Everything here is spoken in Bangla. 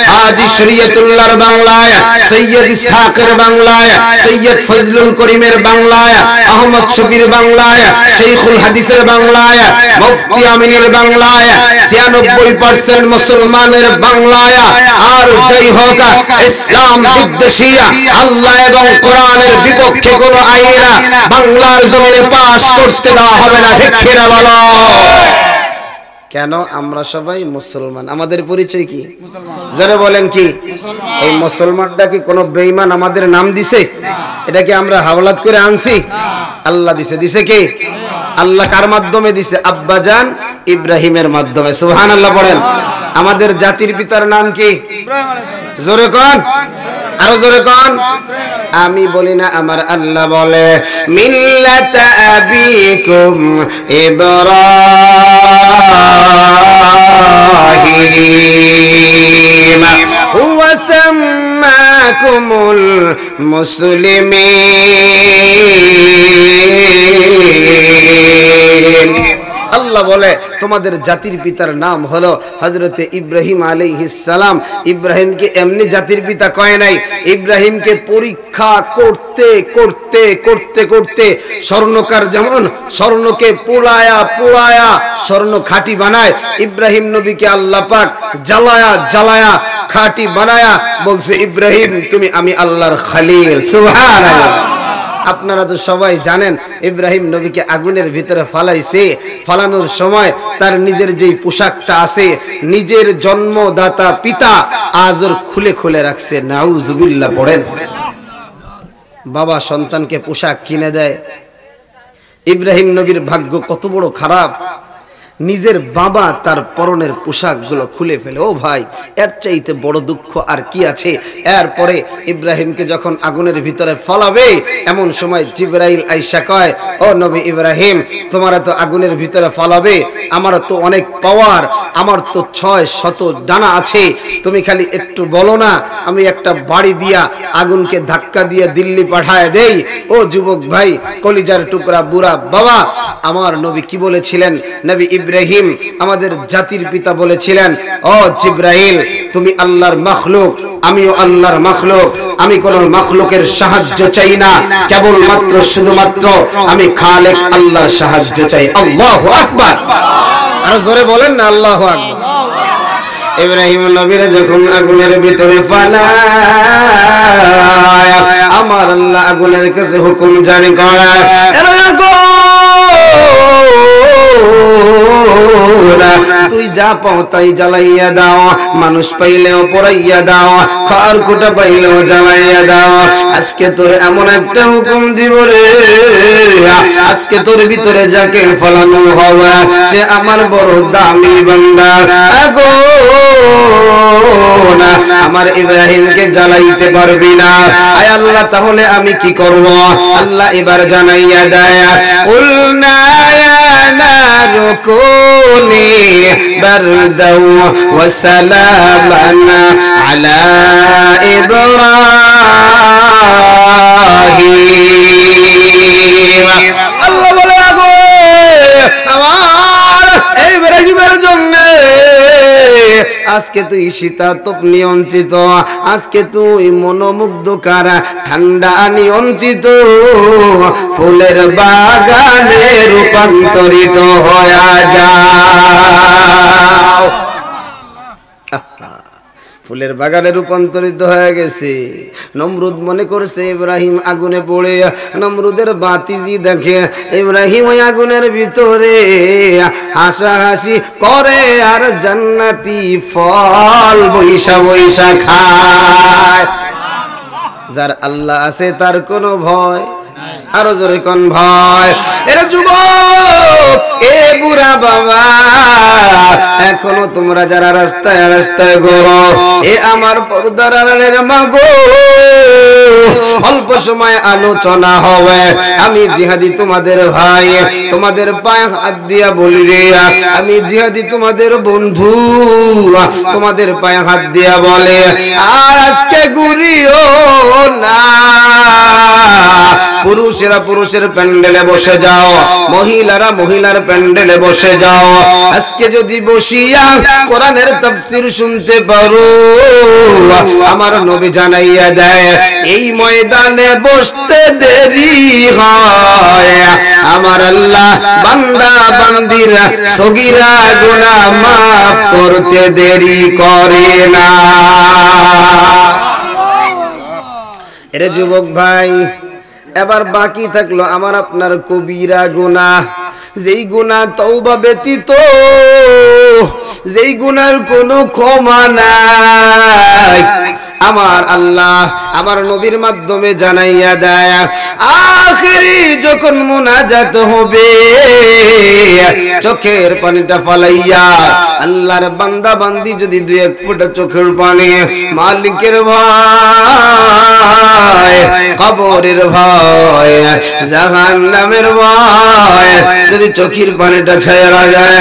হাজী শরীয়তুল্লাহর বাংলায়, সৈয়দ ইসহাকের বাংলায়, সৈয়দ ফজলুল করিমের বাংলায়, আহমদ শফির বাংলায়, শেখুল হাদিসের বাংলায়, মুফতি আমিনের বাংলায়, 96% মুসলমানের বাংলায়। আর যাই হোক, ইসলাম বিদ্বেষী আল্লাহ এবং কোরআনের বিপক্ষে কোনো আইন বাংলার জমিনে পাস করতে দেওয়া হবে না। ঠিক কিনা বলো? কেন? আমরা সবাই মুসলমান। আমাদের পরিচয় কি? যারা বলেন কি? এই মুসলমানটা কি কোনো বেঈমান আমাদের নাম দিছে? এটা কি আমরা হাওলাত করে আনছি? আল্লাহ দিছে। দিছে কে? আল্লাহ। কার মাধ্যমে দিছে? আব্বাজান ইব্রাহিমের মাধ্যমে। সুবহানাল্লাহ পড়েন। আমাদের জাতির পিতার নাম কি? জোরে কোন, আরো জোরে কোন। আমি বলি না, আমার আল্লাহ বলে মিল্লাতা আবিকুম ইব্রাহিম হুয়া সাম্মাকুমুল মুসলিমিন। আল্লাহ বলে তোমাদের জাতির পিতার নাম হলো হযরতে ইব্রাহিম আলাইহিস সালাম। ইব্রাহিমকে এমনি জাতির পিতা কয় নাই, ইব্রাহিমকে পরীক্ষা করতে করতে করতে করতে স্বর্ণকার যেমন স্বর্ণকে পোড়ায়া পোড়ায়া স্বর্ণ খাঁটি বানায়, ইব্রাহিম নবীকে আল্লাহ পাক জ্বালায়া জ্বালায়া খাঁটি বানায়া বলছে, ইব্রাহিম তুমি আমি আল্লাহর খলিল। সুবহানাল্লাহ। আপনারা তো সবাই জানেন ইব্রাহিম নবীকে আগুনের ভিতরে ফালাইছে। ফালানোর সময় তার নিজের যেই পোশাকটা আছে, নিজের জন্মদাতা পিতা আজর খুলে খুলে রাখছে। নাউজুবিল্লাহ পড়েন। বাবা সন্তানকে পোশাক কিনে দেয়। ইব্রাহিম নবীর ভাগ্য কত বড় খারাপ, নিজের বাবা তার পরনের পোশাকগুলো খুলে ফেলে। ও ভাই, এর চাইতে বড় দুঃখ আর কি আছে? এরপরে ইব্রাহিমকে যখন আগুনের ভিতরে ফলাবে, এমন সময় জিবরাইল আইসা কয়, ও নবী ইব্রাহিম, তোমারা তো আগুনের ভিতরে ফলাবে, আমার তো অনেক পাওয়ার, আমার তো 600 ডানা আছে, তুমি খালি একটু বলো না, আমি একটা বাড়ি দিয়া আগুনকে ধাক্কা দিয়ে দিল্লি পাঠায় দেই। ও যুবক ভাই, কলিজার টুকরা বুড়া বাবা, আমার নবী কি বলেছিলেন? নবী ইব্রাহিম আমাদের জাতির পিতা বলেছিলেন, ও জিবরাইল, তুমি আল্লাহর মাখলুক, আমিও আল্লাহর মাখলুক, আমি কোন মাখলুকের সাহায্য চাই না, কেবলমাত্র শুধুমাত্র আমি খালেক আল্লাহর সাহায্য চাই। আল্লাহু আকবার। আর জোরে বলেন না আল্লাহু আকবার। ইব্রাহিম নবীর যখন আগুনের ভিতরে ফালায়, আমার আল্লাহ আগুনের কাছে হুকুম জারি করায়, তুই যা পাও তাই জ্বালাইয়া দাও, মানুষ পাইলেও পোড়াইয়া দাও, খড়কুটা পাইলেও জ্বালাইয়া দাও। আজকে তোর এমন একটা হুকুম দিব রে, আজকে তোর ভিতরে যাকে ফলানো হবে সে আমার বড় দামি বান্দা। আমার ইব্রাহিমকে জ্বালাইতে পারবি না। আয় আল্লাহ, তাহলে আমি কি করব? আল্লাহ এবার জানাইয়া দেয়, কুলনা ইয়া নারু কুনি বারদাও ওয়া সালামান আলা ইব্রাহিম। আল্লাহ বলে, আগো আমার ইব্রাহিমের জন্য আজকে তুই শীতাতপ নিয়ন্ত্রিত, আজকে তুই মনোমুগ্ধকার ঠান্ডা নিয়ন্ত্রিত ফুলের বাগানে রূপান্তরিত হয়ে যাও। ফুলের বাগানে রূপান্তরিত হয়ে গেছে। নমরুদ মনে করছে ইব্রাহিম আগুনে পড়ে, নমরুদের বাতিজি দেখে ইব্রাহিম ওই আগুনের ভিতরে হাসাহাসি করে আর জান্নাতি ফল বৈশা বৈশা খায়। যার আল্লাহ আছে তার কোনো ভয়, আরো জোরে কোন ভয়। এরা যুবক, এ বুড়া বাবা, এখনো তোমরা যারা রাস্তায় রাস্তায় ঘোরো, এ আমার পর্দার আড়ালের মা গো, অল্প সময় আলোচনা হবে। আমি জিহাদি তোমাদের ভাই, তোমাদের পায়ে হাত দিয়া বলি রে, আমি জিহাদি তোমাদের বন্ধু, তোমাদের পায়ে হাত দিয়া বলে, আর আজকে ঘুরিও না। পুরুষেরা পুরুষের প্যান্ডেলে বসে যাও, মহিলারা মহিলার প্যান্ডেলে বসে যাও, আজকে যদি বসিয়া কোরআনের তাফসীর শুনতে পারো, আমার নবী জানাইয়া দেয় এই ময়দানে বসতে দেরি হয়, আমার আল্লাহ বান্দা বান্দির সগীরা গুনাহ মাফ করতে দেরি করে না। এরে যুবক ভাই, এবার বাকি থাকলো আমার আপনার কবিরা গুনাহ, যেই গুনাহ তওবা ব্যতীত, যেই গুনার কোনো ক্ষমা নাই, আমার আল্লাহ আমার নবীর মাধ্যমে জানাইয়া দেয় আখিরি যখন মুনাজাত হবে, চোখের পানিটা ফালাইয়া আল্লাহর বান্দা বান্দি যদি দুই এক ফোঁটা চোখের পানি মালিকের ভয়, কবরের ভয়, জাহান্নামের ভয় যদি চোখের পানিটা ছায়া যায়,